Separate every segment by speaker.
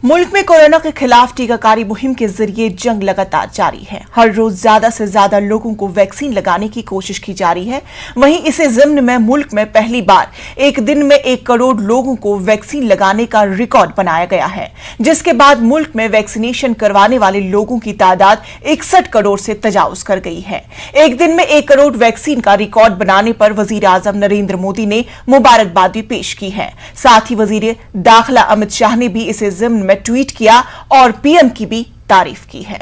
Speaker 1: मुल्क में कोरोना के खिलाफ टीकाकारी मुहिम के जरिए जंग लगातार जारी है। हर रोज ज्यादा से ज्यादा लोगों को वैक्सीन लगाने की कोशिश की जा रही है। वहीं इसी ज़िम्न में मुल्क में पहली बार एक दिन में 1 करोड़ लोगों को वैक्सीन लगाने का रिकॉर्ड बनाया गया है, जिसके बाद मुल्क में वैक्सीनेशन करवाने वाले लोगों की तादाद 61 करोड़ से तजावुज कर गई है। एक दिन में 1 करोड़ वैक्सीन का रिकॉर्ड बनाने पर वजीर आजम नरेंद्र मोदी ने मुबारकबाद भी पेश की है। साथ ही वजीर दाखिला अमित शाह ने भी इसे ज़िम्न में ट्वीट किया और पीएम की भी तारीफ की है।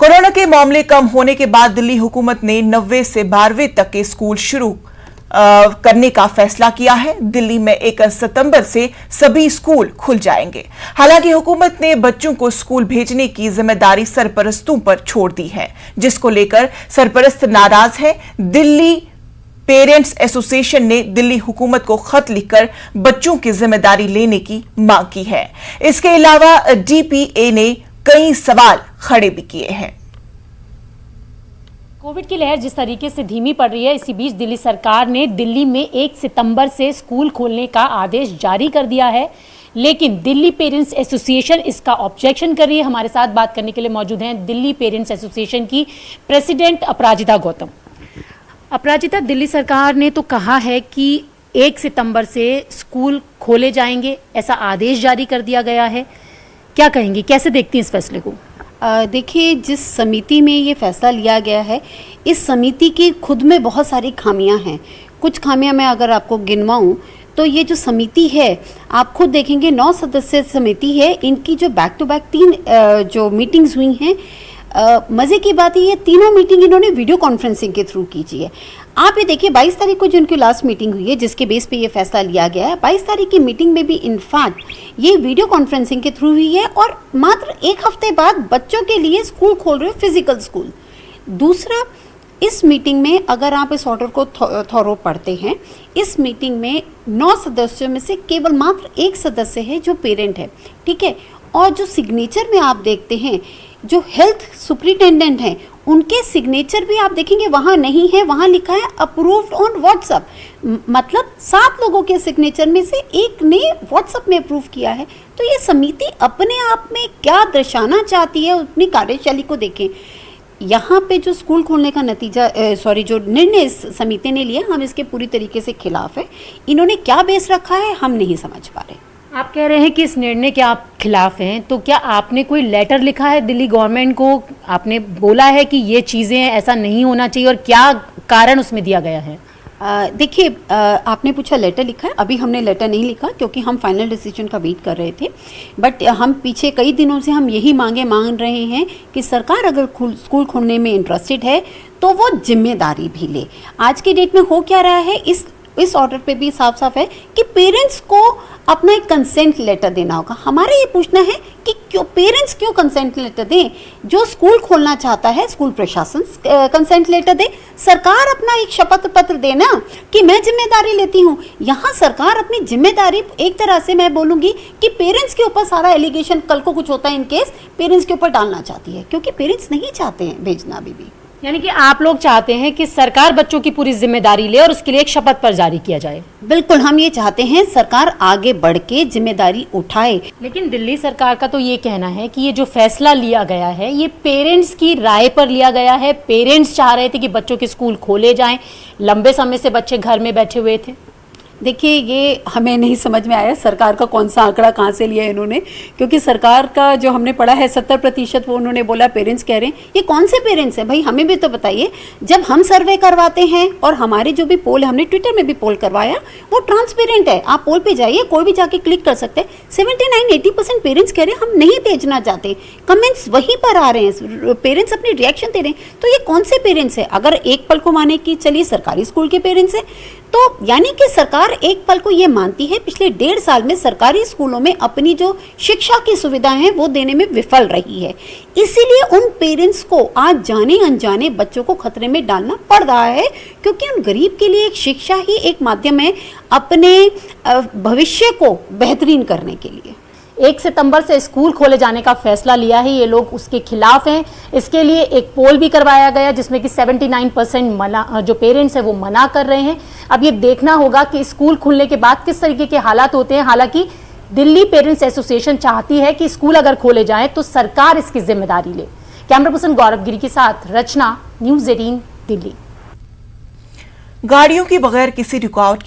Speaker 1: कोरोना के मामले कम होने के बाद दिल्ली हुकूमत ने 90 से 12वीं तक के स्कूल शुरू करने का फैसला किया है। दिल्ली में 1 सितंबर से सभी स्कूल खुल जाएंगे। हालांकि हुकूमत ने बच्चों को स्कूल भेजने की जिम्मेदारी सरपरस्तों पर छोड़ दी है, जिसको लेकर सरपरस्त नाराज है। दिल्ली पेरेंट्स एसोसिएशन ने दिल्ली हुकूमत को खत लिखकर बच्चों की जिम्मेदारी लेने की मांग की है। इसके अलावा डीपीए ने कई सवाल खड़े भी किए हैं।
Speaker 2: कोविड की लहर जिस तरीके से धीमी पड़ रही है, इसी बीच दिल्ली सरकार ने दिल्ली में 1 सितंबर से स्कूल खोलने का आदेश जारी कर दिया है, लेकिन दिल्ली पेरेंट्स एसोसिएशन इसका ऑब्जेक्शन कर रही है। हमारे साथ बात करने के लिए मौजूद हैं दिल्ली पेरेंट्स एसोसिएशन की प्रेसिडेंट अपराजिता गौतम। अपराजिता, दिल्ली सरकार ने तो कहा है कि 1 सितंबर से स्कूल खोले जाएंगे, ऐसा आदेश जारी कर दिया गया है। क्या कहेंगी, कैसे देखती हैं इस फैसले को?
Speaker 3: देखिए, जिस समिति में ये फैसला लिया गया है, इस समिति की खुद में बहुत सारी खामियां हैं। कुछ खामियां मैं अगर आपको गिनवाऊं तो ये जो समिति है, आप खुद देखेंगे 9 सदस्य समिति है। इनकी जो बैक टू बैक 3 जो मीटिंग्स हुई हैं, मज़े की बात ये तीनों मीटिंग इन्होंने वीडियो कॉन्फ्रेंसिंग के थ्रू कीजिए। आप ये देखिए 22 तारीख को जो इनकी लास्ट मीटिंग हुई है, जिसके बेस पे ये फैसला लिया गया है, 22 तारीख की मीटिंग में भी इनफैक्ट ये वीडियो कॉन्फ्रेंसिंग के थ्रू हुई है और मात्र 1 हफ्ते बाद बच्चों के लिए स्कूल खोल रहे हो, फिजिकल स्कूल। दूसरा, इस मीटिंग में अगर आप इस ऑर्डर को थॉरो पढ़ते हैं, इस मीटिंग में 9 सदस्यों में से केवल मात्र 1 सदस्य है जो पेरेंट है, ठीक है। और जो सिग्नेचर में आप देखते हैं, जो हेल्थ सुपरिटेंडेंट हैं, उनके सिग्नेचर भी आप देखेंगे वहाँ नहीं है, वहाँ लिखा है अप्रूव्ड ऑन व्हाट्सएप। मतलब 7 लोगों के सिग्नेचर में से 1 ने व्हाट्सएप में अप्रूव किया है। तो ये समिति अपने आप में क्या दर्शाना चाहती है, अपनी कार्यशैली को देखें। यहाँ पे जो स्कूल खोलने का जो निर्णय इस समिति ने लिया, हम इसके पूरी तरीके से खिलाफ है। इन्होंने क्या बेस रखा है, हम नहीं समझ पा रहे।
Speaker 2: आप कह रहे हैं कि इस निर्णय के आप खिलाफ हैं, तो क्या आपने कोई लेटर लिखा है दिल्ली गवर्नमेंट को? आपने बोला है कि ये चीज़ें ऐसा नहीं होना चाहिए, और क्या कारण उसमें दिया गया है?
Speaker 3: देखिए, आपने पूछा लेटर लिखा है, अभी हमने लेटर नहीं लिखा क्योंकि हम फाइनल डिसीजन का वेट कर रहे थे। बट हम पीछे कई दिनों से हम यही मांग रहे हैं कि सरकार अगर स्कूल खोलने में इंटरेस्टेड है तो वो जिम्मेदारी भी ले। आज के डेट में हो क्या रहा है, इस ऑर्डर पे भी साफ साफ है कि पेरेंट्स को अपना एक कंसेंट लेटर देना होगा। हमारा ये पूछना है कि पेरेंट्स क्यों कंसेंट लेटर दें? जो स्कूल खोलना चाहता है, स्कूल प्रशासन कंसेंट लेटर दे, सरकार अपना एक शपथ पत्र देना कि मैं जिम्मेदारी लेती हूँ। यहाँ सरकार अपनी जिम्मेदारी एक तरह से मैं बोलूँगी कि पेरेंट्स के ऊपर सारा एलिगेशन, कल को कुछ होता है इन केस, पेरेंट्स के ऊपर डालना चाहती है, क्योंकि पेरेंट्स नहीं चाहते हैं भेजना अभी भी।
Speaker 2: यानी कि आप लोग चाहते हैं कि सरकार बच्चों की पूरी जिम्मेदारी ले और उसके लिए एक शपथ पत्र जारी किया जाए?
Speaker 3: बिल्कुल, हम ये चाहते हैं सरकार आगे बढ़ के जिम्मेदारी उठाए।
Speaker 2: लेकिन दिल्ली सरकार का तो ये कहना है कि ये जो फैसला लिया गया है, ये पेरेंट्स की राय पर लिया गया है। पेरेंट्स चाह रहे थे कि बच्चों के स्कूल खोले जाएं, लंबे समय से बच्चे घर में बैठे हुए थे।
Speaker 3: देखिए, ये हमें नहीं समझ में आया सरकार का कौन सा आंकड़ा कहाँ से लिया इन्होंने, क्योंकि सरकार का जो हमने पढ़ा है 70% वो उन्होंने बोला पेरेंट्स कह रहे हैं। ये कौन से पेरेंट्स हैं भाई, हमें भी तो बताइए। जब हम सर्वे करवाते हैं और हमारे जो भी पोल, हमने ट्विटर में भी पोल करवाया, वो ट्रांसपेरेंट है। आप पोल पे जाइए, कोई भी जाके क्लिक कर सकते हैं। 79-80% पेरेंट्स कह रहे हैं हम नहीं भेजना चाहते। कमेंट्स वहीं पर आ रहे हैं, पेरेंट्स अपनी रिएक्शन दे रहे हैं। तो ये कौन से पेरेंट्स है? अगर एक पल को माने कि चलिए सरकारी स्कूल के पेरेंट्स है, तो यानी कि सरकार एक पल को ये मानती है पिछले 1.5 साल में सरकारी स्कूलों में अपनी जो शिक्षा की सुविधाएं हैं वो देने में विफल रही है। इसीलिए उन पेरेंट्स को आज जाने अनजाने बच्चों को खतरे में डालना पड़ रहा है, क्योंकि उन गरीब के लिए एक शिक्षा ही एक माध्यम है अपने भविष्य को बेहतरीन करने के लिए।
Speaker 2: 1 सितंबर से स्कूल खोले जाने का फैसला लिया है, ये लोग उसके खिलाफ हैं। इसके लिए एक पोल भी करवाया गया जिसमें कि 79% मना, जो पेरेंट्स हैं वो मना कर रहे हैं। अब ये देखना होगा कि स्कूल खुलने के बाद किस तरीके के हालात होते हैं। हालांकि दिल्ली पेरेंट्स एसोसिएशन चाहती है कि स्कूल अगर खोले जाएं तो सरकार इसकी जिम्मेदारी ले। कैमरा पर्सन गौरव गिरी के साथ रचना, न्यूज़ 18 दिल्ली।
Speaker 1: गाड़ियों की बगैर किसी रुकावट